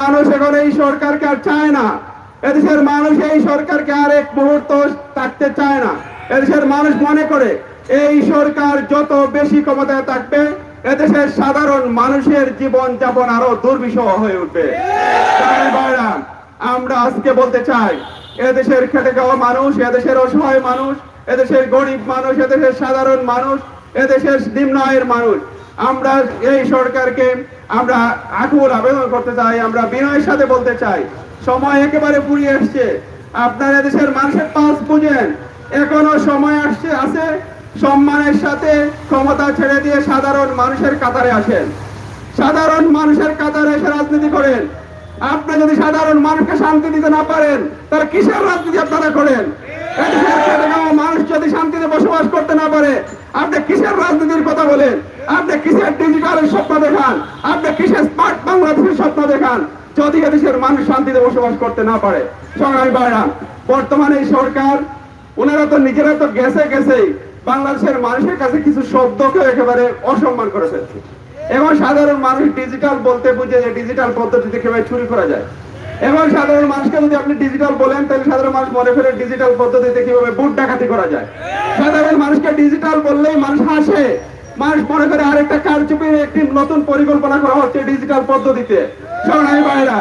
মানুষ এখন এই সরকারকে আর চায় না। এদেশের মানুষ এই সরকারকে আর এক মুহূর্ত থাকতে চায় না। এদেশের মানুষ মনে করে এই সরকার যত বেশি ক্ষমতায় থাকবে এদেশের সাধারণ মানুষের জীবন যাপন আরো দুর্বিষহ হয়ে উঠবে। আমরা আজকে বলতে চাই, এদেশের খেটে খাওয়া মানুষ, এদেশের অসহায় মানুষ, এদেশের গরিব মানুষ, এদেশের সাধারণ মানুষ, এদেশের নিম্ন আয়ের মানুষ, আমরা এই সরকারকে আমরা আকুল আবেদন করতে চাই, আমরা বিনয়ের সাথে বলতে চাই, সময় একেবারে ফুরিয়ে এসছে। আপনারা দেশের মানুষের পাস বুঝেন, এখনো সময় আছে। সম্মানের সাথে ক্ষমতা ছেড়ে দিয়ে সাধারণ মানুষের কাতারে আসেন, সাধারণ মানুষের কাতারে এসে রাজনীতি করেন। আপনি যদি সাধারণ মানুষকে শান্তি দিতে না পারেন তাহলে কিসের রাজনীতি আপনারা করেন? মানুষ যদি শান্তিতে বসবাস করতে না পারে আপনি কিসের রাজনীতির কথা বলেন? আপনি কিসের ডিজিটালের স্বপ্ন দেখান? আপনি কিসের স্মার্ট বাংলাদেশের স্বপ্ন দেখান যদি এদেশের মানুষ শান্তিতে বসবাস করতে না পারে? সংগ্রামী ভাইরা, বর্তমানে এই সরকার ওনারা তো নিজেরা তো গেছেই বাংলাদেশের মানুষের কাছে কিছু শব্দকে একেবারে অসম্মান করে ফেলছে। এবং সাধারণ মানুষ ডিজিটাল বলতে বুঝে যে ডিজিটাল পদ্ধতিতে কিভাবে চুরি করা যায়। এবং সাধারণ মানুষকে যদি আপনি ডিজিটাল বলেন তাহলে সাধারণ মানুষ মনে করে ডিজিটাল পদ্ধতিতে কিভাবে বুট ডাকাতি করা যায়। সাধারণ মানুষকে ডিজিটাল বললেই মানুষ হাসে, মানুষ মনে করে আরেকটা কারচুপির একটি নতুন পরিকল্পনা করা হচ্ছে ডিজিটাল পদ্ধতিতে। সংগ্রামী ভাইরা,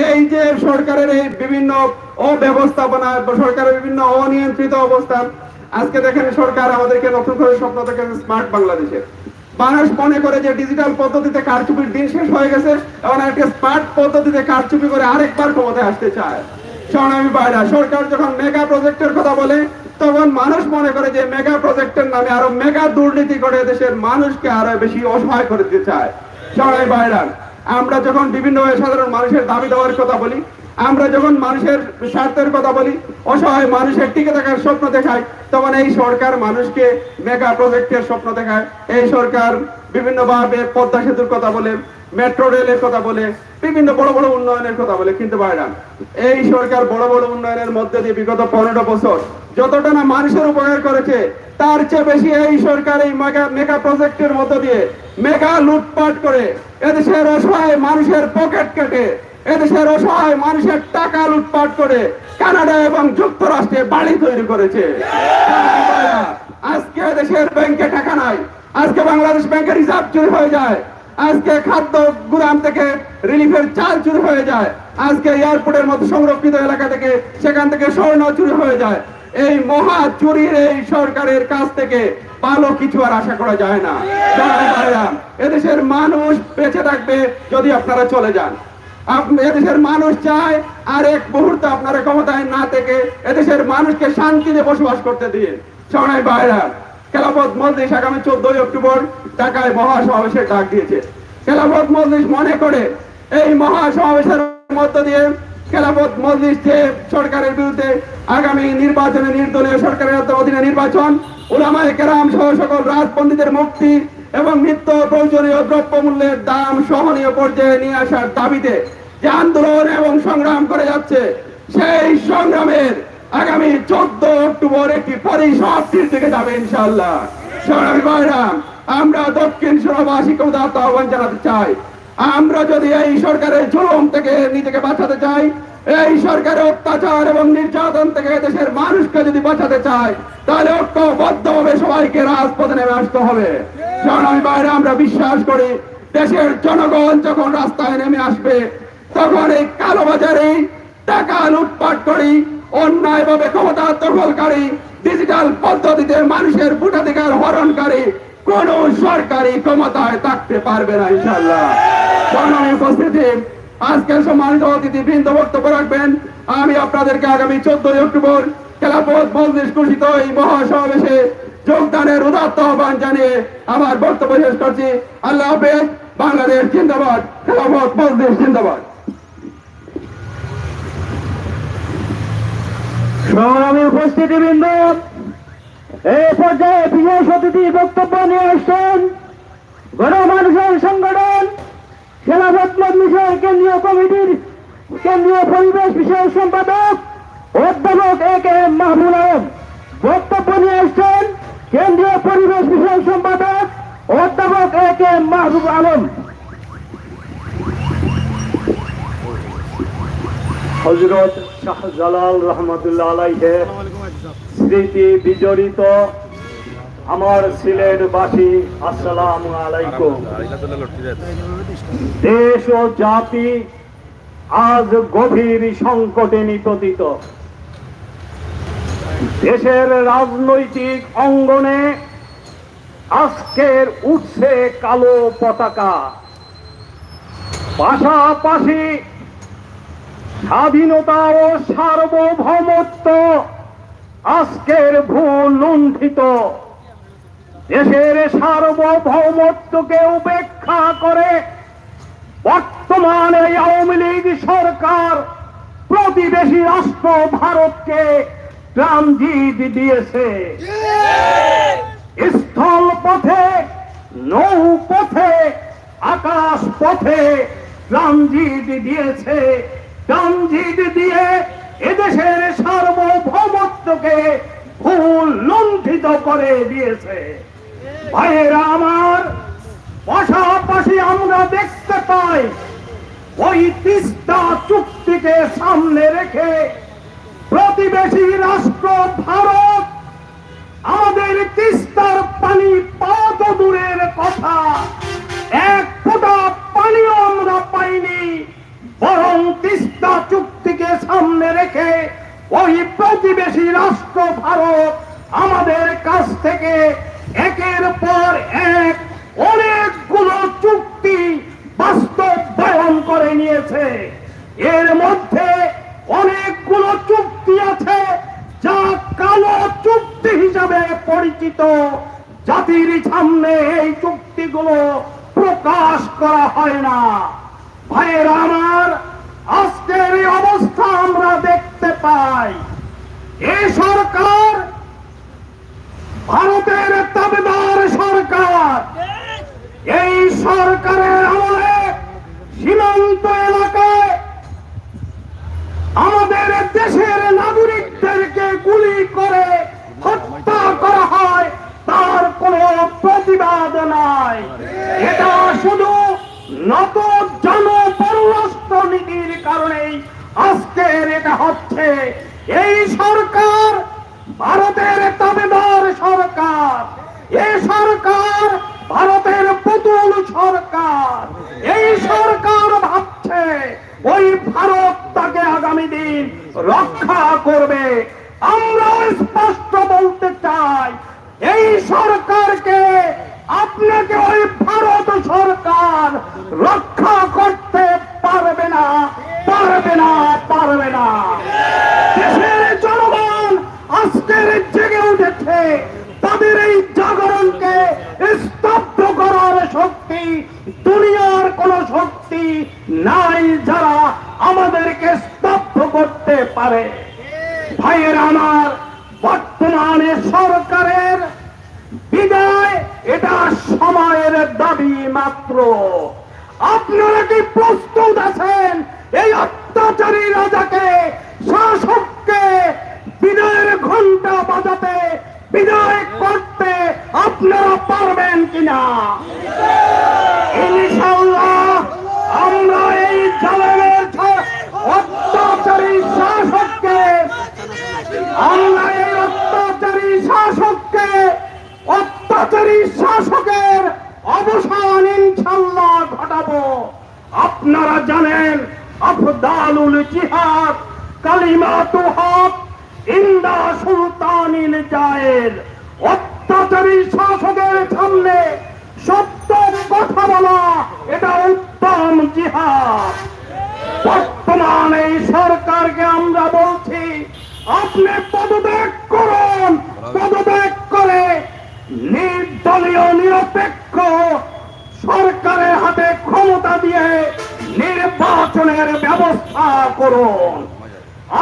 এই যে সরকারের এই বিভিন্ন অব্যবস্থাপনা, সরকারের বিভিন্ন অনিয়ন্ত্রিত অবস্থান, আজকে দেখেন সরকার আমাদেরকে নতুন করে স্বপ্ন দেখে স্মার্ট বাংলাদেশের। মানুষ মনে করে যে ডিজিটাল পদ্ধতিতে কারচুপির দিন শেষ হয়ে গেছে, এবং একটা স্মার্ট পদ্ধতিতে কারচুপি করে আরেকবার ক্ষমতায় আসতে চায়। সংগ্রামী ভাইরা, সরকার যখন মেগা প্রজেক্টের কথা বলে তখন মানুষ মনে করে যে মেগা প্রজেক্টের নামে আরো মেগা দুর্নীতি করে দেশের মানুষকে আরো বেশি অসহায় করে দিতে চায়। সংগ্রামী ভাইরা, আমরা যখন বিভিন্ন সাধারণ মানুষের দাবি দেওয়ার কথা বলি, আমরা যখন মানুষের স্বার্থের কথা বলি, অসহায় মানুষের টিকে থাকার স্বপ্ন দেখায়, তখন এই সরকার মানুষকে মেগা প্রজেক্টের স্বপ্ন দেখায়। এই সরকার বিভিন্নভাবে পদ্মা সেতুর কথা বলে, মেট্রো রেলের কথা বলে, বিভিন্ন বড় বড় উন্নয়নের কথা বলে। কিন্তু ভাইরা, এই সরকার বড় বড় উন্নয়নের মধ্যে দিয়ে বিগত 15 বছর যতটা না মানুষের উপকার করেছে তার চেয়ে বেশি এই সরকার এই মেগা প্রজেক্টের মধ্য দিয়ে মেগা লুটপাট করে এদেশের অসহায় মানুষের পকেট কেটে, এদেশের অসহায় মানুষের টাকা লুটপাট করে কানাডা এবং যুক্তরাষ্ট্রে বাড়ি তৈরি করেছে। আজকে দেশের ব্যাংকে টাকা নাই, আজকে বাংলাদেশ ব্যাংকের রিজার্ভ চুরি হয়ে যায়, আজকে খাদ্য গুদাম থেকে রিলিফের চাল চুরি হয়ে যায়, আজকে এয়ারপোর্টের মতো সংরক্ষিত এলাকা থেকে সেখান থেকে স্বর্ণ চুরি হয়ে যায়। এই মহা চুরির এই সরকারের কাছ থেকে ভালো কিছু আর আশা করা যায় না। এদেশের মানুষ বেঁচে থাকবে যদি আপনারা চলে যান। এদেশের মানুষ চায় আর এক মুহূর্ত আপনারা ক্ষমতায় না থেকে এদেশের মানুষকে শান্তিতে বসবাস করতে দিয়ে। সংগ্রামী ভাইরা, খেলাফত মজলিস আগামী 14 অক্টোবর ঢাকায় মহাসমাবেশের ডাক দিয়েছে। খেলাফত মজলিস মনে করে এই মহাসমাবেশের মধ্য দিয়ে খেলাফত মজলিস যে সরকারের বিরুদ্ধে আগামী নির্বাচনে নির্দলীয় সরকারের অধীনে নির্বাচন, উলামায়ে কেরাম সহ সকল রাজপন্ডিতের মুক্তি এবং নিত্য প্রয়োজনীয় দ্রব্যমূল্যের দাম সহনীয় পর্যায়ে নিয়ে আসার দাবিতে যে আন্দোলন এবং সংগ্রাম করে যাচ্ছে, সেই সংগ্রামের আগামী 14 অক্টোবর একটি পরিসমাপ্তির দিকে যাবে ইনশাআল্লাহ। সংগ্রামী ভাইরা, আমরা দক্ষিণ সুরবাসীকে উদাত্ত আহ্বান জানাতে চাই, আমরা যদি এই সরকারের জুলুম থেকে নিজেকে বাঁচাতে চাই, এই সরকারের অত্যাচার এবং নির্যাতন থেকে দেশের মানুষকে যদি বাঁচাতে চাই, তাহলে ঐক্যবদ্ধভাবে সবাইকে রাজপথে নেমে আসতে হবে। সংগ্রামী ভাইরা, আমরা বিশ্বাস করি দেশের জনগণ যখন রাস্তায় নেমে আসবে তখন এই কালোবাজারে টাকা লুটপাট করি, অন্যায়ভাবে ক্ষমতা দখলকারী, ডিজিটাল পদ্ধতিতে মানুষের ভোটাধিকার হরণকারী কোন সরকারি ক্ষমতায় থাকতে পারবে না ইনশাআল্লাহ। সংগ্রামী উপস্থিতি, আজকের সম্মানিত অতিথি বৃন্দ বক্তব্য রাখবেন। আমি আপনাদেরকে আগামী 14 অক্টোবর খেলাফত মজলিস ঘোষিত এই মহাসমাবেশে যোগদানের উদাত্ত আহ্বান জানিয়ে আমার বক্তব্য শেষ করছি। আল্লাহ হাফেজ। বাংলাদেশ জিন্দাবাদ, খেলাফত মজলিস জিন্দাবাদ। সংগ্রামী উপস্থিতিবৃন্দ, এই পর্যায়ে বিশেষ অতিথি বক্তব্য নিয়ে আসছেন গণমানুষের সংগঠন খেলাফত মজলিসের কেন্দ্রীয় কমিটির কেন্দ্রীয় পরিবেশ বিষয়ক সম্পাদক অধ্যাপক A.K.M. মাহবুব আলম। বক্তব্য নিয়ে আসছেন কেন্দ্রীয় পরিবেশ বিষয়ক সম্পাদক অধ্যাপক A.K.M. মাহবুব আলম। হযরত শাহজালাল রহমতুল্লাহ আলাইহির স্মৃতি বিজড়িত আমার সিলেটবাসী, আসসালামু আলাইকুম। দেশ ও জাতি আজ গভীর সংকটে নিপতিত। দেশের রাজনৈতিক অঙ্গনে আজকের উঠছে কালো পতাকা, পাশাপাশি স্বাধীনতা ও সার্বভৌমত্ব আজকের ভুল লুণ্ঠিত। দেশের সার্বভৌমত্বকে উপেক্ষা করে বর্তমানে আওয়ামী লীগ সরকার প্রতিবেশী রাষ্ট্র ভারতকে ট্রানজিট দিয়েছে। স্থল পথে, নৌপথে, আকাশ পথে ট্রানজিট দিয়েছে। ট্রানজিট দিয়ে এদেশের সার্বভৌমত্বকে ভুল লুণ্ঠিত করে দিয়েছে। ভাইয়েরা আমার, পাশাপাশি আমরা দেখতে পাই ওই তিস্তা চুক্তিকে সামনে রেখে প্রতিবেশী রাষ্ট্র ভারত আমাদের তিস্তার পানি পাওয়া তো দূরের কথা, এক ফোঁটা পানিও আমরা পাইনি, বরং তিস্তা চুক্তিকে সামনে রেখে ওই প্রতিবেশী রাষ্ট্র ভারত আমাদের কাছ থেকে একের পর এক অনেকগুলো চুক্তি বাস্তবায়ন করে নিয়েছে। এর মধ্যে অনেকগুলো চুক্তি আছে যা কালো চুক্তি হিসাবে পরিচিত। জাতির সামনে এই চুক্তিগুলো প্রকাশ করা হয় না। ভাইয়েরা আমার, আজকের এই অবস্থা আমরা দেখতে পাই। এই সরকার ভারতের তাবেদার সরকার। এই সরকারের আমলে সীমান্ত এলাকায় আমাদের দেশের নাগরিকদেরকে গুলি করে হত্যা করা হয়, তার কোনো প্রতিবাদ নাই। এটা শুধু নত জন পররাষ্ট্র নীতির কারণেই আজকের এটা হচ্ছে। এই সরকার ভারতের তাবেদার সরকার। এই সরকার ভারতের পুতুল সরকার। এই সরকার ভাবছে ওই ভারত তাকে আগামী দিন রক্ষা করবে। আমরা স্পষ্ট বলতে চাই, এই সরকারকে, আপনাকে ওই ভারত সরকার রক্ষা করতে পারবে না, পারবে না, পারবে না। দেশের জনগণ আজকের জেগে উঠেছে। তাদের এই জাগরণকে স্তব্ধ করার শক্তি দুনিয়ার কোন শক্তি নাই যারা আমাদেরকে স্তব্ধ করতে পারে। ভাইয়ের আমার, বর্তমানে সরকারের বিদায় এটা সময়ের দাবি মাত্র। আপনারা কি প্রস্তুত আছেন এই অত্যাচারী রাজাকে, শাসককে বিদায়ের ঘন্টা বাজাতে, বিদায় করতে আপনারা পারবেন কিনা? ইনশাআল্লাহ আমরা এই জালেমের অত্যাচারী শাসককে, আমরা এই অত্যাচারী শাসককে, অত্যাচারী শাসকের অবসান ইনশাআল্লাহ ঘটাবো। আপনারা জানেন, আফদালুল জিহাদ কালিমাতু হক ইন্দা সুলতানিল জায়ের। অত্যাচারী শাসকের সামনে সত্য কথা বলা এটা উত্তম জিহাদ। বর্তমান এই সরকারকে আমরা বলছি, আপনি পদত্যাগ করুন। পদত্যাগ করে নির্দলীয় নিরপেক্ষ সরকারের হাতে ক্ষমতা দিয়ে নির্বাচনের ব্যবস্থা করুন।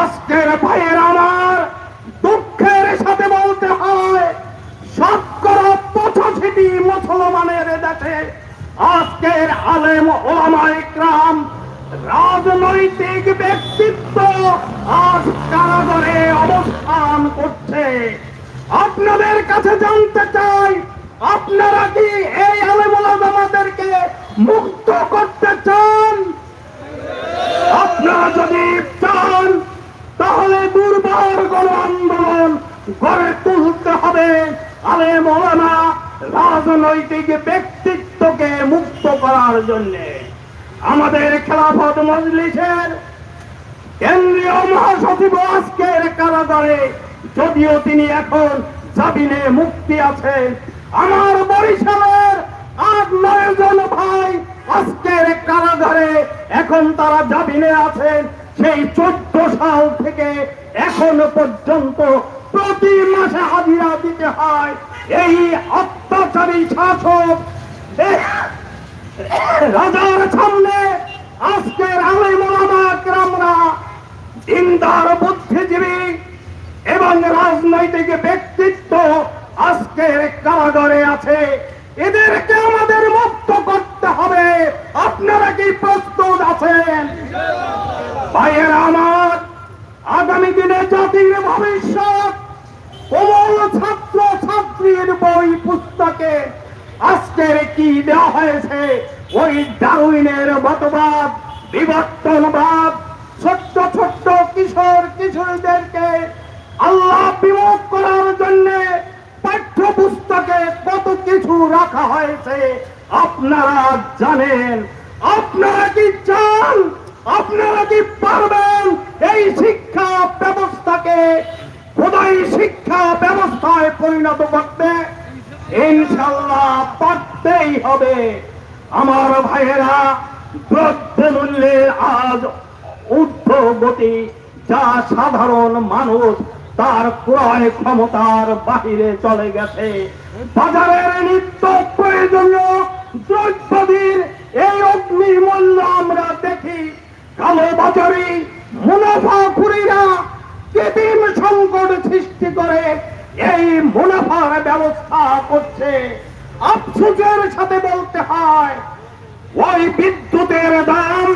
আজকের ভাইয়ের আমার, দুঃখের সাথে বলতে হয়, 85% মুসলমানের দেশে আজকের আলেম ওলামা ইকরাম, রাজনৈতিক ব্যক্তিত্ব আজ কারাগারে অবস্থান করছে। আপনাদের কাছে জানতে চাই, আপনারা কি এই আলেম ওলামাদেরকে মুক্ত করতে চান? আপনারা যদি চান গড়ে তুলতে হবে। আলেম ওলামা রাজনৈতিক ব্যক্তিত্বকে মুক্ত করার জন্য আমাদের খেলাফত মজলিসের কেন্দ্রীয় মহাসচিব আজকের কারাগারে, যদিও তিনি এখন জামিনে মুক্তি আছেন। আমার বরিশালের ৮-৯ জন ভাই আজকের কারাগারে, এখন তারা জামিনে আছেন। সেই 14 সাল থেকে এখন পর্যন্ত প্রতি মাসে হাজিরা দিতে হয়। এই অত্যাচারী শাসক রাজার সামনে আজকের আলেম ওলামা কেরামরা, দিনদার বুদ্ধিজীবী এবং রাজনৈতিক ব্যক্তিত্ব আজকের কারাগারে আছে। এদেরকে আমাদের মুক্ত করতে হবে। আপনারা কি প্রস্তুত আছেন? ভাইয়েরা আমার, আগামী দিনে জাতির ভবিষ্যৎ কোমল ছাত্র ছাত্রীর বই পুস্তকে আজকের কি দেওয়া হয়েছে? ওই ডারউইনের মতবাদ, বিবর্তনবাদ, ছোট্ট ছোট্ট কিশোর কিশোরীদেরকে আল্লাহ বিমুখ করার জন্য পাঠ্যপুস্তকে কত কিছু রাখা হয়েছে আপনারা জানেন। আপনারা কি চান? আপনারা কি পারবেন এই শিক্ষা ব্যবস্থাকে খোদাই শিক্ষা ব্যবস্থায় পরিণত করতে? ইনশাআল্লাহ পারতেই হবে। আমার ভাইয়েরা, দ্রব্যমূল্যের আজ ঊর্ধ্বগতি, যা সাধারণ মানুষ তার ক্রয় ক্ষমতার বাহিরে চলে গেছে। বাজারের নিত্য প্রয়োজনীয় দ্রব্যাদির এই অগ্নিমূল্য আমরা দেখি। কালোবাজারি মুনাফাখুরিরা কৃত্রিম সংকট সৃষ্টি করে এই মুনাফার ব্যবস্থা করছে। আফসোসের সাথে বলতে হয়, ওই বিদ্যুতের দাম,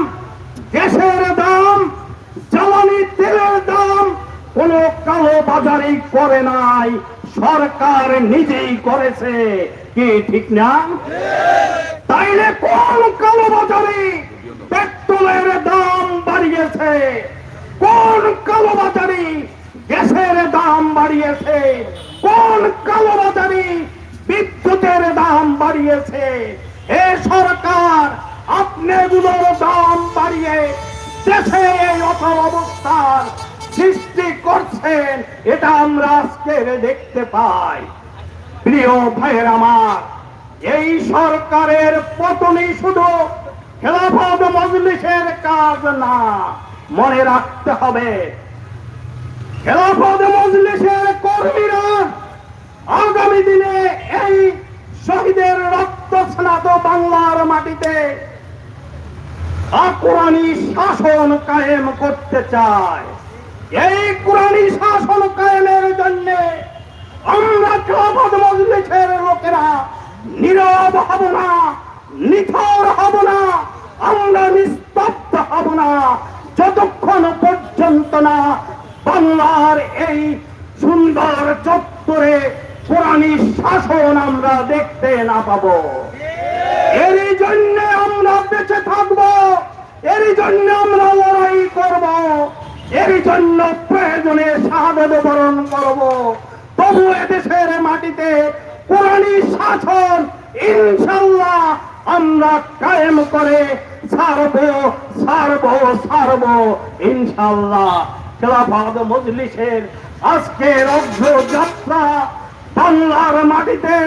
গ্যাসের দাম, জ্বালানি তেলের দাম কোন কালো বাজারি করে নাই, সরকার নিজেই করেছে। কি ঠিক না? তাইলে কোন কালো বাজারি পেট্রোলের দাম বাড়িয়েছে? কোন কালো বাজারি গ্যাসের দাম বাড়িয়েছে? কোন কালো বাজারি বিদ্যুতের দাম বাড়িয়েছে? এ সরকার, আপনি এগুলোর দাম বাড়িয়ে দেশে এই অচল অবস্থার সৃষ্টি করছেন, এটা আমরা আজকে দেখতে পাই। প্রিয় ভাইয়ের আমার, এই সরকারের পতনই শুধু খেলাফত মজলিসের কাজ না, মনে রাখতে হবে খেলাফত মজলিসের কর্মীরা আগামী দিনে এই শহীদের রক্ত স্নাত বাংলার মাটিতে কোরআনী শাসন কায়েম করতে চায়। এই কোরআনী শাসন কায়েমের জন্য আমরা খেলাফত মজলিসের লোকেরা নীরব হব না, নিথর হব না, আমরা নিস্তব্ধ হব না, যতক্ষণ পর্যন্ত না বাংলার এই সুন্দর চত্বরে কোরআনী শাসন আমরা দেখতে না পাবো। এরই জন্য আমরা বেঁচে থাকবো, এরই জন্য আমরা লড়াই করব, এরই জন্য প্রয়োজনে শাহাদাত বরণ করব। তবু এদেশের মাটিতে কোরআনী শাসন ইনশাআল্লাহ আমরা কায়েম করে ছাড়ব ইনশাআল্লাহ। খেলাফত মজলিসের আজকের অগ্রযাত্রা বাংলার মাটিতে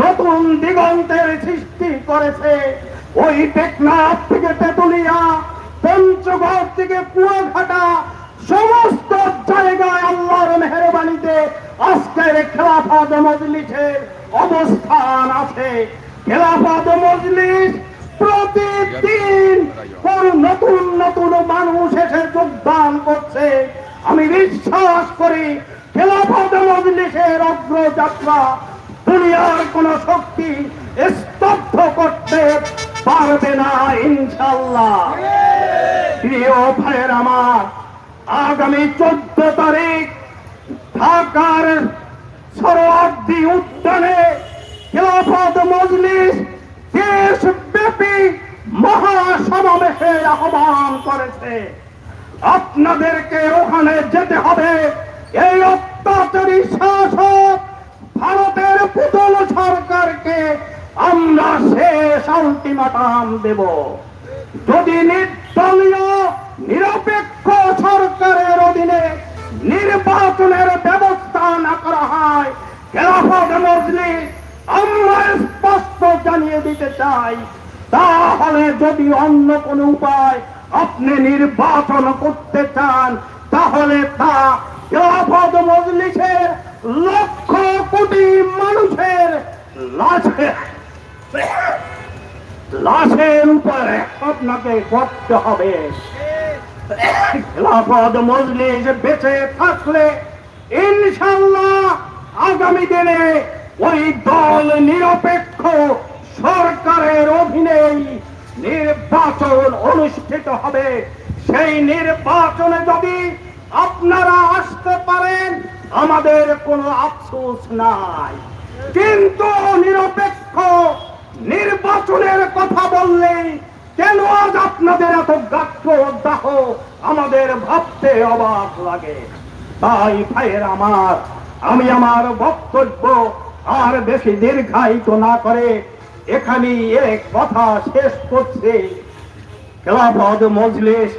নতুন দিগন্তের সৃষ্টি করেছে। ওই টেকনাফ থেকে তেতুলিয়া, পঞ্চগড় থেকে কুয়াঘাটা, সমস্ত জায়গায় আল্লাহর মেহেরবানিতে আজকের খেলাফত মজলিসের অবস্থান আছে। খেলাফত মজলিস প্রতিদিন নতুন নতুন মানুষ এসে যোগদান করছে। আমি বিশ্বাস করি খেলাফত মজলিসের অগ্রযাত্রা দুনিয়ার কোন শক্তি স্তব্ধ করতে পারবে না ইনশাআল্লাহ। প্রিয় ভাইয়ের আমার, আগামী 14 তারিখ ঢাকার সরোয়ার্দী উদ্যানে খেলাফত মজলিস দেশব্যাপী মহাসমাবেশের আহ্বান করেছে। আপনাদেরকে ওখানে যেতে হবে। এই অত্যাচারী শাসক ভারতের পুতুল সরকারকে আমরা শেষ আলটিমেটাম দেব। যদি নির্দলীয় নিরপেক্ষ সরকারের অধীনে নির্বাচনের ব্যবস্থা না করা হয়, খেলাফত মজলিস আমরা স্পষ্ট জানিয়ে দিতে চাই, তাহলে যদি অন্য কোনো উপায় আপনি নির্বাচন করতে চান, তাহলে তা খেলাফত মজলিসের লক্ষ কোটি মানুষের লাশের উপরে আপনাকে করতে হবে। খেলাফত মজলিস বেঁচে থাকলে ইনশাআল্লাহ আগামী দিনে ওই দল নিরপেক্ষ সরকারের অধীনেই নির্বাচন অনুষ্ঠিত হবে। সেই নির্বাচনে যদি আপনারা আসতে পারেন আমাদের কোনো আফসোস নাই, কিন্তু নিরপেক্ষ নির্বাচনের কথা বললে কেন আজ আপনাদের এত গাত্রদাহ আমাদের ভাবতে অবাক লাগে। তাই ভাইয়ের আমার, আমি আমার বক্তব্য আর বেশি দীর্ঘায়িত না করে এখানেই এক কথা শেষ করছি। খেলাফত মজলিস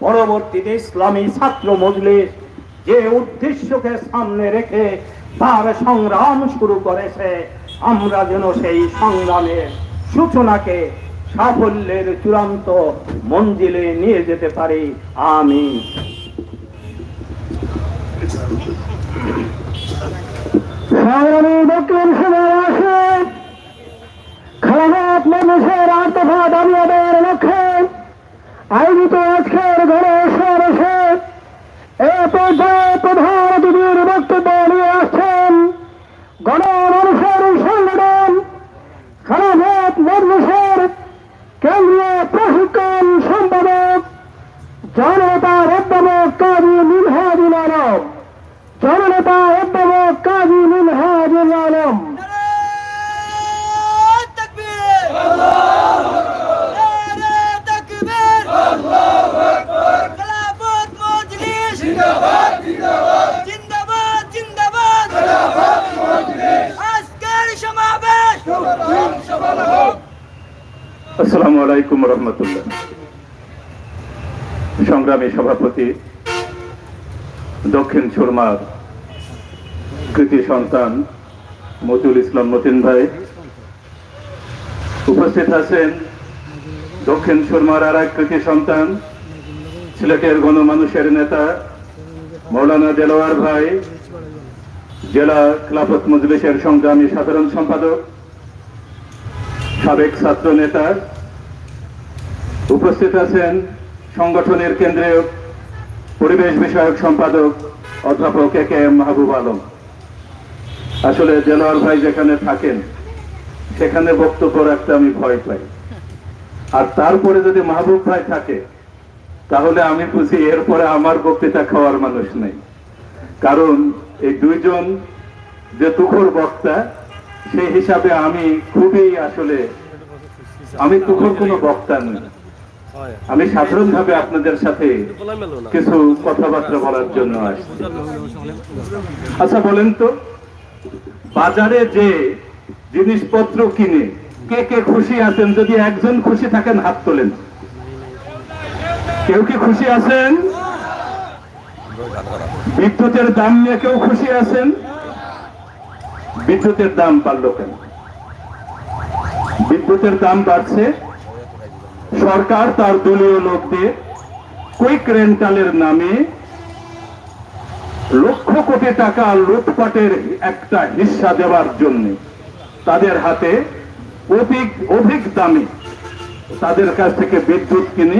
পরবর্তীতে ইসলামী ছাত্র মজলিস যে উদ্দেশ্যকে সামনে রেখে তার সংগ্রাম শুরু করেছে, আমরা যেন সেই সংগ্রামের সূচনাকে সাফল্যের চূড়ান্ত মঞ্জিলে নিয়ে যেতে পারি। আমিন। সংগ্রামী দক্ষিণ সমাবেশে খেলাফত মজলিসের ৮ দফা দাবি আদায়ের লক্ষ্যে আয়োজিত আজকের গণসমাবেশে এ পর্যায়ে প্রধান অতিথির বক্তব্য নিয়ে আসছেন গণমানুষের সংগঠন খেলাফত মজলিসের কেন্দ্রীয় প্রশিক্ষণ সম্পাদক জননেতা অধ্যাপক কাজী মিনহাজুল আলম। জননেতা অধ্যাপক কাজী মিনহাজুল আলম। আসসালামু আলাইকুম রহমতুল্লাহ। সংগ্রামী সভাপতি, দক্ষিণ সুরমার কৃতি সন্তান মতিউল ইসলাম মতিন ভাই, উপস্থিত আছেন দক্ষিণ সুরমার আর এক কৃতি সন্তান সিলেটের গণমানুষের নেতা মৌলানা দেলোয়ার ভাই, জেলা খেলাফত মজলিসের সংগ্রামী সাধারণ সম্পাদক, সাবেক ছাত্র নেতা। উপস্থিত আছেন সংগঠনের কেন্দ্রীয় পরিবেশ বিষয়ক সম্পাদক অধ্যাপক এ.কে.এম. মাহবুব আলম। আসলে দেলোয়ার ভাই যেখানে থাকেন সেখানে বক্তব্য রাখতে আমি ভয় পাই, আর তারপরে যদি মাহবুব ভাই থাকে তাহলে আমি বুঝি এরপরে আমার বক্তৃতা খাওয়ার মানুষ নেই। কারণ এই দুইজন যে তুখোর বক্তা, সেই হিসাবে আমি খুবই আমি তুখোর কোনো বক্তা নই। আমি সাধারণভাবে আপনাদের সাথে কিছু কথাবার্তা বলার জন্য আসছি। আচ্ছা বলেন তো, বাজারে যে জিনিসপত্র কিনে কে কে খুশি আছেন? যদি একজন খুশি থাকেন হাত তোলেন। কেউ কি খুশি আছেন? বিদ্যুতের দাম নিয়ে কেউ খুশি আছেন? বিদ্যুতের দাম বাড়লো কেন? বিদ্যুতের দাম বাড়ছে সরকার তার দলীয় লোকদের কুইক রেন্টালের নামে লক্ষ কোটি টাকা লুটপাটের একটা হিস্সা দেওয়ার জন্য তাদের হাতে অধিক দামে তাদের কাছ থেকে বিদ্যুৎ কিনে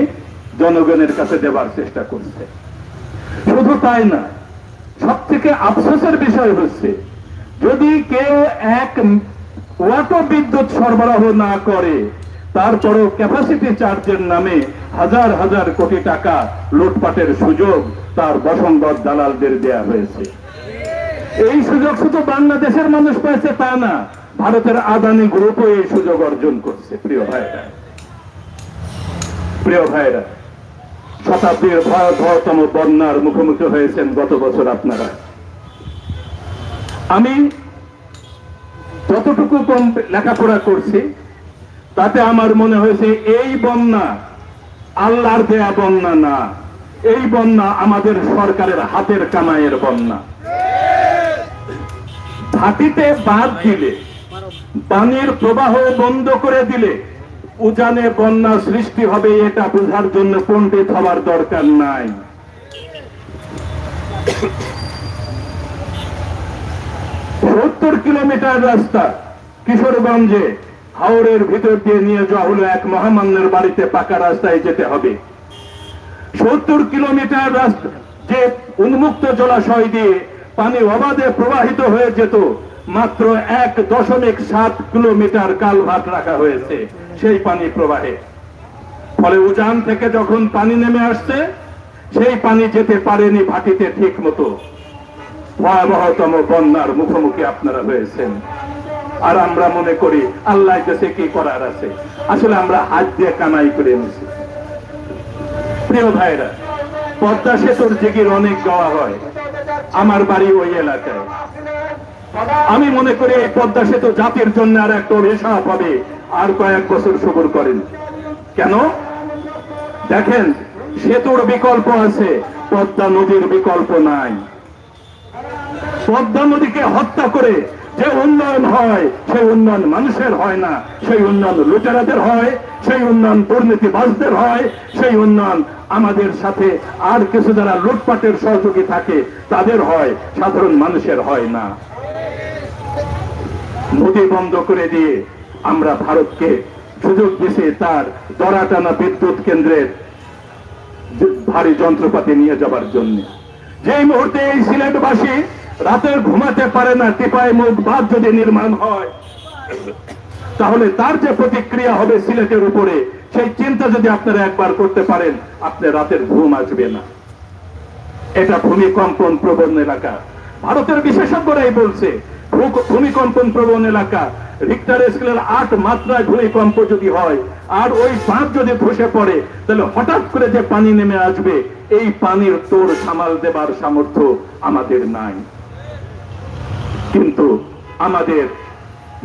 জনগণের কাছে দেওয়ার চেষ্টা করছে। শুধু তাই না, সব থেকে আফসোসের বিষয় হচ্ছে যদি কেউ 1 ওয়াটও বিদ্যুৎ সরবরাহ না করে, তারপরও ক্যাপাসিটি চার্জের নামে হাজার হাজার কোটি টাকা লুটপাটের সুযোগ তার বসঙ্গত দালালদের দেয়া হয়েছে। এই সুযোগ শুধু বাংলাদেশের মানুষ পাইছে তা না, ভারতের আদানি গ্রুপও এই সুযোগ অর্জন করছে। প্রিয় ভাইরা, শতাব্দীর ভয়াবহতম বন্যার মুখোমুখি হয়েছেন গত বছর আপনারা। আমি যতটুকু কম লেখাপড়া করছি তাতে আমার মনে হয়েছে এই বন্যা আল্লাহর দেয়া বন্যা না, এই বন্যা আমাদের সরকারের হাতের কামাইয়ের বন্যা। ভাটিতে বাঁধ দিলে, পানির প্রবাহ বন্ধ করে দিলে উজানে বন্যা সৃষ্টি হবে, এটা বোঝার জন্য পণ্ডিত হওয়ার দরকার নাই। 70 কিলোমিটার রাস্তা কিশোরগঞ্জে হাওরের ভিতর দিয়ে নিয়ে যাওয়া হলো এক মহামান্যের বাড়িতে, পাকা রাস্তায় যেতে হবে। 70 কিলোমিটার রাস্তা যে উন্মুক্ত জলাশয় দিয়ে পানি অবাধে প্রবাহিত হয়ে যেত, মাত্র 1.7 কিলোমিটার কালভার্ট রাখা হয়েছে সেই পানি প্রবাহে। ফলে উজান থেকে যখন পানি নেমে আসছে, সেই পানি যেতে পারেনি ভাটিতে ঠিক মতো। ভয়াবহতম বন্যার মুখোমুখি আপনারা হয়েছেন। আর আমরা মনে করি আল্লাহ কাছে কি করার আছে, আসলে আমরা হাত দিয়ে কামাই করে এনেছি। প্রিয় ভাইরা, পদ্মা সেতুর জিগির অনেক গাওয়া হয়, আমার বাড়ি ওই এলাকায়। আমি মনে করি এই পদ্মা সেতু জাতির জন্য আর একটা অভিশাপ হবে, আর কয়েক বছর সবুর করেন। কেন? দেখেন, সেতুর বিকল্প আছে, পদ্মা নদীর বিকল্প নাই। পদ্মা নদীকে হত্যা করে যে উন্নয়ন হয়, সেই উন্নয়ন মানুষের হয় না, সেই উন্নয়ন লুটেরাদের হয়, সেই উন্নয়ন দুর্নীতিবাজদের হয়, সেই উন্নয়ন আমাদের সাথে আর কিছু যারা লুটপাটের সহযোগী থাকে তাদের হয়, সাধারণ মানুষের হয় না। নদী বন্ধ করে দিয়ে আমরা ভারতকে সুযোগ দিছি তার দরাটানা বিদ্যুৎ কেন্দ্রের ভারী যন্ত্রপাতি নিয়ে যাবার জন্য। যেই মুহূর্তে এই সিলেটবাসী রাতের ঘুমাতে পারে না, টিপাই মুখ বাঁধ যদি নির্মাণ হয়, তাহলে তার যে প্রতিক্রিয়া হবে সিলেটের উপরে, সেই চিন্তা যদি আপনারা একবার করতে পারেন, আপনার রাতের ঘুম আসবে না। এটা ভূমিকম্পন প্রবণ এলাকা। ভারতের বিশেষজ্ঞরাই বলছে ভূমিকম্পন প্রবণ এলাকা। রিক্টার স্কেলের 8 মাত্রায় ভূমিকম্প যদি হয় আর ওই বাঁধ যদি ধসে পড়ে, তাহলে হঠাৎ করে যে পানি নেমে আসবে, এই পানির তোর সামাল দেবার সামর্থ্য আমাদের নাই। কিন্তু আমাদের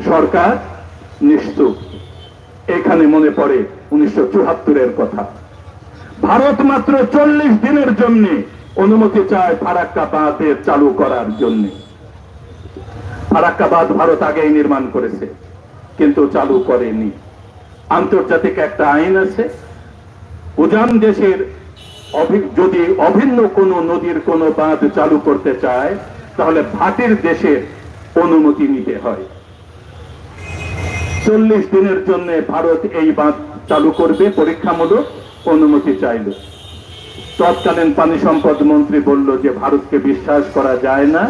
সরকার নিশ্চুপ। এখানে মনে পড়ে 1974-এর কথা। ভারত মাত্র 40 দিনের জন্য অনুমতি চায় ফারাক্কা বাঁধের চালু করার জন্য। ফারাক্কা বাঁধ ভারত আগেই নির্মাণ করেছে, কিন্তু চালু করেনি। আন্তর্জাতিক একটা আইন আছে, উজান দেশের যদি অভিন্ন কোন নদীর কোন বাঁধ চালু করতে চায়, তাহলে ভাটির দেশের অনুমতি নিতে হয়। 40 দিনের জন্য ভারত এই বাঁধ চালু করবে পরীক্ষামূলক, অনুমতি চাইল। তৎকালীন পানি সম্পদ মন্ত্রী বলল যে ভারতকে বিশ্বাস করা যায় না,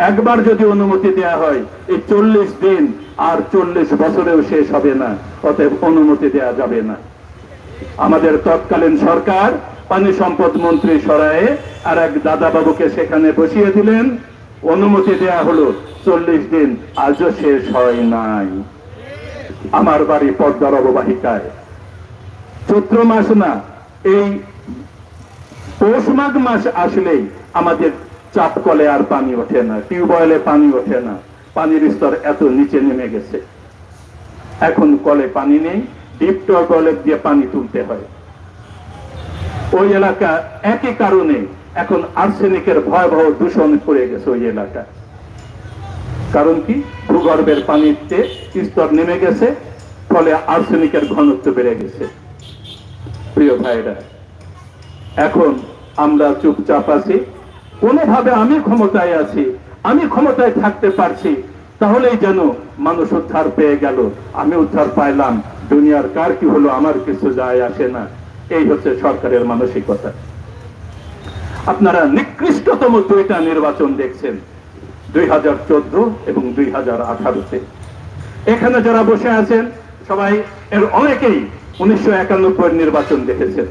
একবার যদি অনুমতি দেয়া হয় এই 40 দিন আর 40 বছরেও শেষ হবে না, অতএব অনুমতি দেয়া যাবে না। আমাদের তৎকালীন সরকার পানি সম্পদ মন্ত্রী সরায়ে আর এক দাদাবাবুকে সেখানে বসিয়ে দিলেন, অনুমতি দেয়া হলো 40 দিন, আজও শেষ হয় নাই। আমার বাড়ি পদ্মার অববাহিকায়। চৈত্র মাস না, এই পৌষ মাঘ মাস আসলেই আমাদের চাপ কলে আর পানি ওঠে না, টিউবওয়েলে পানি ওঠে না, পানির স্তর এত নিচে নেমে গেছে। এখন কলে পানি নেই, ডিপ টিউবওয়েলে দিয়ে পানি তুলতে হয়। ওই এলাকা একই কারণে এখন আর্সেনিকের ভয়াবহ দূষণ পড়ে গেছে ওই এলাকা। কারণ কি? ভূগর্ভের পানিতে স্তর নেমে গেছে, ফলে আর্সেনিকের ঘনত্ব বেড়ে গেছে। প্রিয় ভাইরা, এখন আমরা চুপচাপ আছি, কোনোভাবে আমি ক্ষমতায় আছি, আমি ক্ষমতায় থাকতে পারছি, তাহলেই যেন মানুষ উদ্ধার পেয়ে গেল, আমি উদ্ধার পাইলাম, দুনিয়ার কার কি হলো আমার কিছু যায় আসে না। এই হচ্ছে সরকারের মানসিকতা। আপনারা নিকৃষ্টতম 2টা নির্বাচন দেখছেন, 2014 এবং 2018-তে। এখানে যারা বসে আছেন সবাই এর অনেকেই 1991 নির্বাচন দেখেছেন,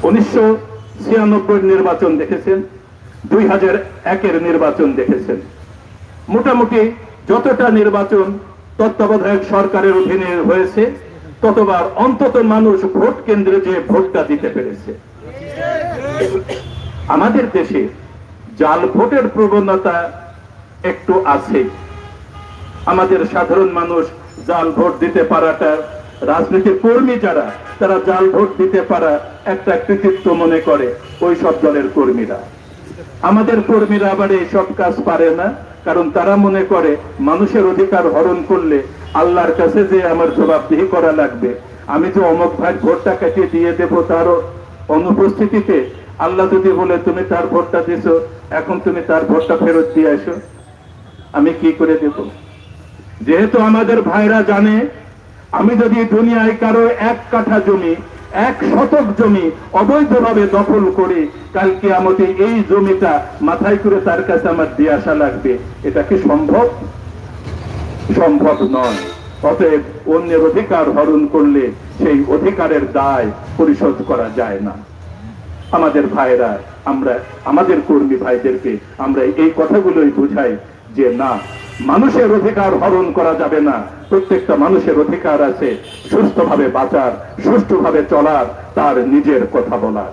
1996 নির্বাচন দেখেছেন, 2001-এর নির্বাচন দেখেছেন। মোটামুটি যতটা নির্বাচন তত্ত্বাবধায়ক সরকারের অধীনে হয়েছে, ততবার অন্তত মানুষ ভোট কেন্দ্রে যে ভোটটা দিতে পেরেছে। আমাদের দেশে জাল ভোটের প্রবণতা একটু আছে। আমাদের সাধারণ মানুষ জাল ভোট দিতে পারাটা, রাজনীতির কর্মী যারা, তারা জাল ভোট দিতে পারা একটা কৃতিত্ব মনে করে ওই সব দলের কর্মীরা। আমাদের কর্মীরা আবার এই সব কাজ পারে না, কারণ তারা মনে করে মানুষের অধিকার হরণ করলে আল্লাহর কাছে যে আমার জবাবদিহি করা লাগবে, আমি যে অমুক ভাই ভোটটা কাটিয়ে দিয়ে দেবো তার অনুপস্থিতিতে, আল্লাহ যদি বলে তুমি তার ভোটটা দিছো, এখন তুমি তার ভোটটা ফেরত দিয়ে আসো, আমি কি করে দেব? যেহেতু আমাদের ভাইরা জানে, আমি যদি দুনিয়ায় কারো 1 কাঠা জমি, 1 শতক জমি অবৈধভাবে দখল করি, কাল কিয়ামতে এই জমিটা মাথায় করে তার কাছে আমার দিয়ে আসা লাগবে, এটা কি সম্ভব? সম্ভব নয়। অতএব অন্যের অধিকার হরণ করলে সেই অধিকারের দায় পরিশোধ করা যায় না। আমাদের ভাইরা, আমরা আমাদের কর্মী ভাইদেরকে আমরা এই কথাগুলোই বুঝাই যে না, মানুষের অধিকার হরণ করা যাবে না। প্রত্যেকটা মানুষের অধিকার আছে সুস্থভাবে বাঁচার, সুষ্ঠুভাবে চলার, তার নিজের কথা বলার।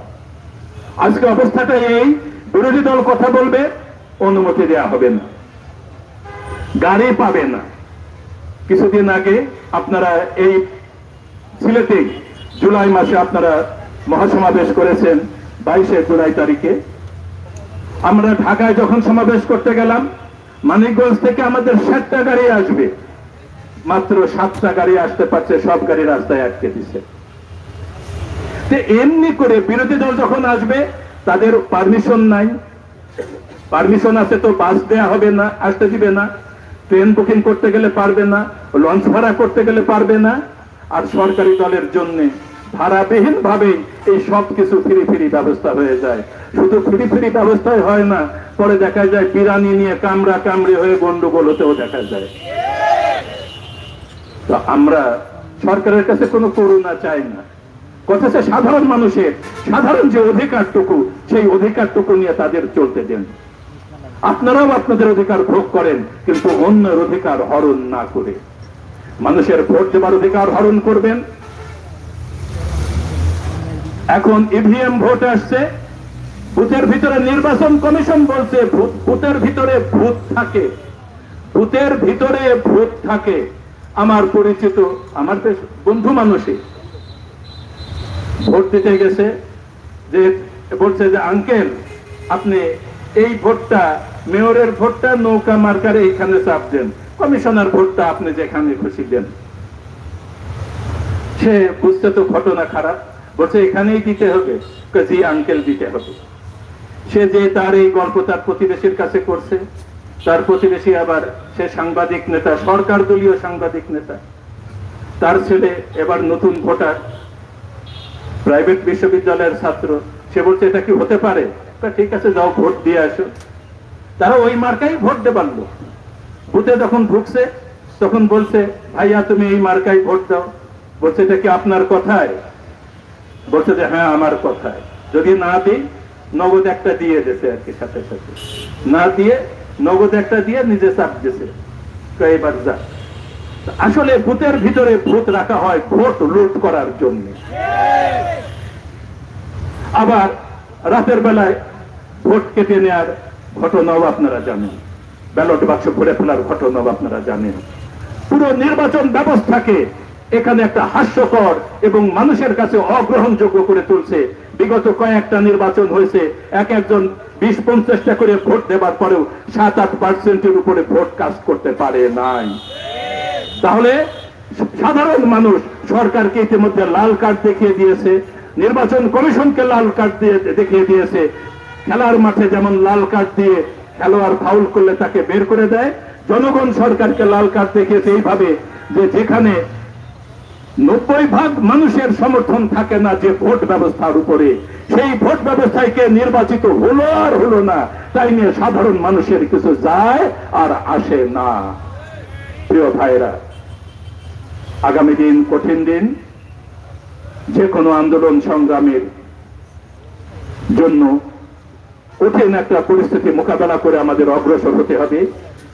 আজকে অবস্থাটা এই, বিরোধী দল কথা বলবে, অনুমতি দেওয়া হবে না, গাড়ি পাবে না। কিছুদিন আগে আপনারা এই সিলেটে জুলাই মাসে আপনারা মহাসমাবেশ করেছেন 22শে জুলাই তারিখে। আমরা ঢাকায় যখন সমাবেশ করতে গেলাম, মানিকগঞ্জ থেকে আমাদের 7টা গাড়ি আসবে, মাত্র 7টা গাড়ি আসতে পারছে, সব গাড়ি রাস্তায় আটকে দিছে। এমনি করে বিরোধী দল যখন আসবে, তাদের পারমিশন নাই। পারমিশন আছে তো বাস দেয়া হবে না, আসতে দিবে না, ট্রেন বুকিং করতে গেলে পারবে না, লঞ্চ ভাড়া করতে গেলে পারবে না। আর সরকারি দলের জন্য ভাড়াবিহীন ভাবেই এই সব কিছু ফ্রি ব্যবস্থা হয়ে যায়। শুধু ফ্রি ব্যবস্থায় হয় না, পরে দেখা যায় বিরানি নিয়ে কামড়া কামড়ি হয়ে গন্ডগোল হতেও দেখা যায়। তো আমরা সরকারের কাছে কোনো করুণা চাই না, কথা হচ্ছে সাধারণ মানুষের সাধারণ যে অধিকারটুকু, সেই অধিকারটুকু নিয়ে তাদের চলতে দেন। আপনারাও আপনাদের অধিকার ভোগ করেন, কিন্তু অন্যের অধিকার হরণ না করে। মানুষের ভোট দেবার অধিকার হরণ করবেন। এখন ইভিএম ভোট আসছে, বুথের ভিতরে নির্বাচন কমিশন বলছে বুথের ভিতরে ভূত থাকে, বুথের ভিতরে ভূত থাকে। আমার পরিচিত, আমার বেশ বন্ধু মানুষই ভোট দিতে গেছে, যে বলছে যে আঙ্কেল আপনি এই ভোটটা, মেয়রের ভোটটা নৌকা মার্কারে এইখানে চাপ দেন, কমিশনার ভোটটা আপনি যেখানে খুশি দেন। সে বুঝতে তো ঘটনা খারাপ, বলছে এখানেই দিতে হবে। জি আঙ্কেল দিতে হবে। সে যে তার এই গল্প তার প্রতিবেশীর কাছে করছে, তার প্রতিবেশী আবার সে সাংবাদিক নেতা, সরকার দলীয় সাংবাদিক নেতা, তার ছেলে এবার নতুন ভোটার, প্রাইভেট বিশ্ববিদ্যালয়ের ছাত্র। সে বলছে এটা কি হতে পারে? ঠিক আছে যাও ভোট দিয়ে আসো। তারা ওই মার্কাই ভোট দেবার লোক। বুথে যখন ঢুকছে তখন বলছে ভাইয়া তুমি এই মার্কাই ভোট দাও। বলছে এটা কি আপনার কথায়? বলছে যে হ্যাঁ আমার কথায়। যদি না দিই নগদ একটা দিয়ে দিয়েছে আর কি, সাথে সাথে না দিয়ে নগদ একটা দিয়ে নিজে চাপ দিয়েছে, এবার যা। আসলে বুথের ভিতরে ভূত রাখা হয় ভোট লুট করার জন্য। আবার রাতের বেলায় ভোট কেটে নেওয়ার ঘটনাও আপনারা জানেন, ব্যালট বাক্স ভরে ফেলার ঘটনাও আপনারা জানেন। পুরো নির্বাচন ব্যবস্থাকে এখানে একটা হাস্যকর এবং মানুষের কাছে অগ্রহণযোগ্য করে তুলছে। বিগত কয়েকটা নির্বাচন হয়েছে, একজন 20-50টা করে ভোট দেবার পরেও 7-8% উপরে ভোট কাস্ট করতে পারে নাই। তাহলে সাধারণ মানুষ সরকারকে ইতিমধ্যে লাল কার্ড দেখিয়ে দিয়েছে, নির্বাচন কমিশনকে লাল কার্ড দিয়ে দেখিয়ে দিয়েছে। খেলার মাঠে যেমন লাল কার্ড দিয়ে খেলোয়াড় ফাউল করলে তাকে বের করে দেয়, জনগণ সরকারকে লাল কার্ড দেখিয়েছে এইভাবে যে যেখানে 90% মানুষের সমর্থন থাকে না যে ভোট ব্যবস্থার উপরে, সেই ভোট ব্যবস্থায় কে নির্বাচিত হলো আর হলো না তাই নিয়ে সাধারণ মানুষের কিছু যায় আর আসে না। প্রিয় ভাইরা, আগামী দিন কঠিন দিন। যে কোনো আন্দোলন সংগ্রামের জন্য কঠিন একটা পরিস্থিতি মোকাবেলা করে আমাদের অগ্রসর হতে হবে,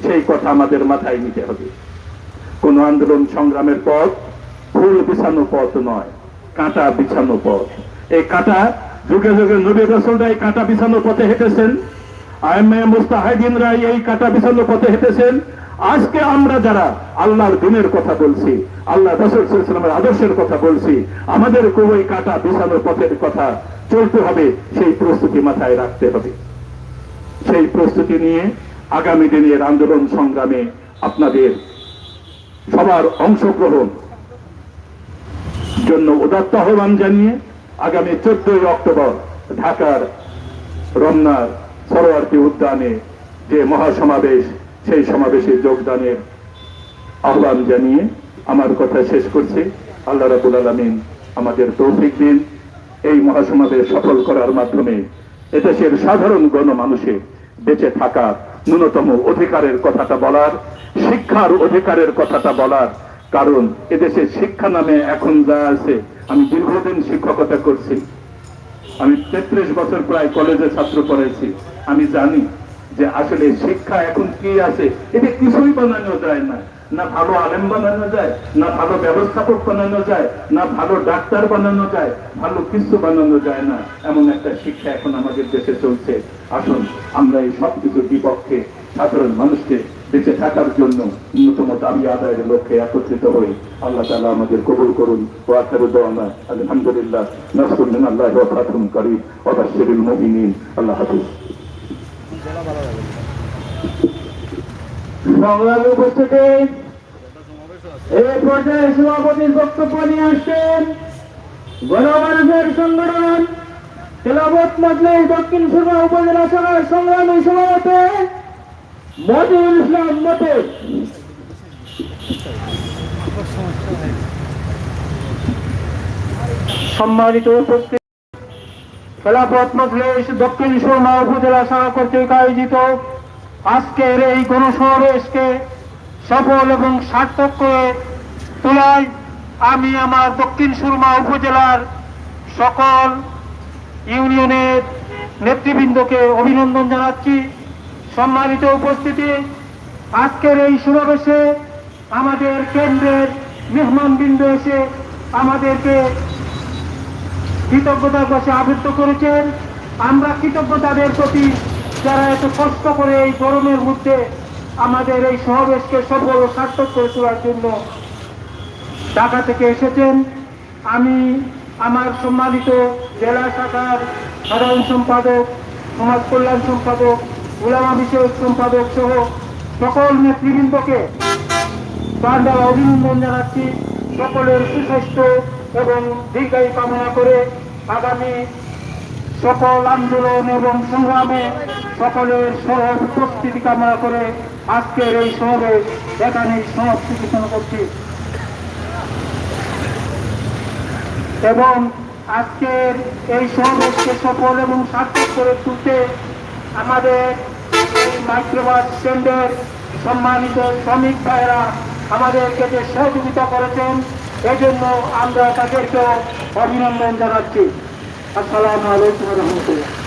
সেই কথা আমাদের মাথায় নিতে হবে। কোন আন্দোলন সংগ্রামের পথ ফুল বিছানো পথ নয়, কাঁটা বিছানো পথ। এই কাঁটা যুগে যুগে নবী রাসূলরা এই কাঁটা বিছানো পথে হেঁটেছেন। আইএমএ মুস্তাহিদিনরা এই কাটা বিছানো পথে হেঁটেছেন। আজকে আমরা যারা আল্লাহর দিনের কথা বলছি, আল্লাহ রাসূল সাল্লাল্লাহু আলাইহি ওয়াসাল্লামের আদর্শের কথা বলছি, আমাদের ওই কাটা বিছানোর পথের কথা চলতে হবে, সেই প্রস্তুতি মাথায় রাখতে হবে। সেই প্রস্তুতি নিয়ে আগামী দিনের আন্দোলন সংগ্রামে আপনাদের সবার অংশগ্রহণ জন্য উদাত্ত আহ্বান জানিয়ে আগামী 14 অক্টোবর ঢাকার রমনার সরোয়ার্দী উদ্যানে যে মহাসমাবেশ, সেই সমাবেশে যোগদানের আহ্বান জানিয়ে আমার কথা শেষ করছি। আল্লাহ রাব্বুল আলামিন আমাদের তৌফিক দিন এই মহাসমাবেশ সফল করার মাধ্যমে এদেশের সাধারণ গণমানুষের বেঁচে থাকা ন্যূনতম অধিকারের কথাটা বলার, শিক্ষার অধিকারের কথাটা বলার। কারণ এদেশে শিক্ষা নামে এখন যা আছে, আমি দীর্ঘদিন শিক্ষকতা করছি, আমি 33 বছর প্রায় কলেজে ছাত্র পড়েছি, আমি জানি যে আসলে শিক্ষা এখন কি আছে, এটা কিছুই বানানো যায় না। না ভালো আলেম বানানো যায়, না ভালো ব্যবস্থাপক বানানো যায়, না ভালো ডাক্তার বানানো যায়, ভালো কিছু বানানো যায় না। এমন একটা শিক্ষা এখন আমাদের দেশে চলছে। আসুন আমরা এই সব কিছুর বিপক্ষে সাধারণ মানুষকে বেঁচে থাকার জন্য ন্যূনতম দাবি আদায়ের লক্ষ্যে একত্রিত হই। আল্লাহ তাআলা আমাদের কবুল করুন। ওয়া আখিরু দাওয়ানা আলহামদুলিল্লাহ। নাসরুন মিনাল্লাহি ওয়া ফাতহুন কারীম ওয়া বাশশিরিল মুমিনিন। আল্লাহ হাফেজ। সংগ্রামী উপস্থিতি, এই পর্যায়ে সভাপতির বক্তব্য নিয়ে আসছেন গণমানুষের সংগঠন খেলাফত মজলিস দক্ষিণ সুরমা উপজেলা শাখার সংগ্রামী সভাপতি মতিউল ইসলাম মতি। সম্মানিত উপস্থিতি, খেলাফত মজলিস দক্ষিণ সুরমা উপজেলা শাখা কর্তৃক আয়োজিত আজকের এই গণসমাবেশকে সফল এবং সার্থক করে তোলায় আমি আমার দক্ষিণ সুরমা উপজেলার সকল ইউনিয়নের নেতৃবৃন্দকে অভিনন্দন জানাচ্ছি। সম্মানিত উপস্থিতি, আজকের এই সমাবেশে আমাদের কেন্দ্রের মেহমানবৃন্দ এসে আমাদেরকে কৃতজ্ঞতার কাছে আবৃত করেছেন। আমরা কৃতজ্ঞ তাদের প্রতি, যারা এত কষ্ট করে এই গরমের মধ্যে আমাদের এই সমাবেশকে সফল ও সার্থক করে তোলার জন্য ঢাকা থেকে এসেছেন। আমি আমার সম্মানিত জেলা শাখার সাধারণ সম্পাদক, সমাজ কল্যাণ সম্পাদক, উলামা বিষয়ক সম্পাদক সহ সকল নেতৃবৃন্দকে প্রাণঢালা অভিনন্দন জানাচ্ছি। সকলের সুস্বাস্থ্য এবং দীর্ঘায়ু কামনা করে আগামী সকল আন্দোলন এবং সংগ্রামে সকলের সহ উপস্থিতি কামনা করে আজকের এই সমাবেশ এখানেই সমাপ্তি ঘোষণা করছি। এবং আজকের এই সমাবেশকে সফল এবং সার্থক করে তুলতে আমাদের এই মাইক্রোবাস স্ট্যান্ডের সম্মানিত শ্রমিক ভাইয়েরা আমাদেরকে যে সহযোগিতা করেছেন, এজন্য আমরা তাদেরকেও অভিনন্দন জানাচ্ছি। আসসালামু আলাইকুম ওয়া রাহমাতুল্লাহ।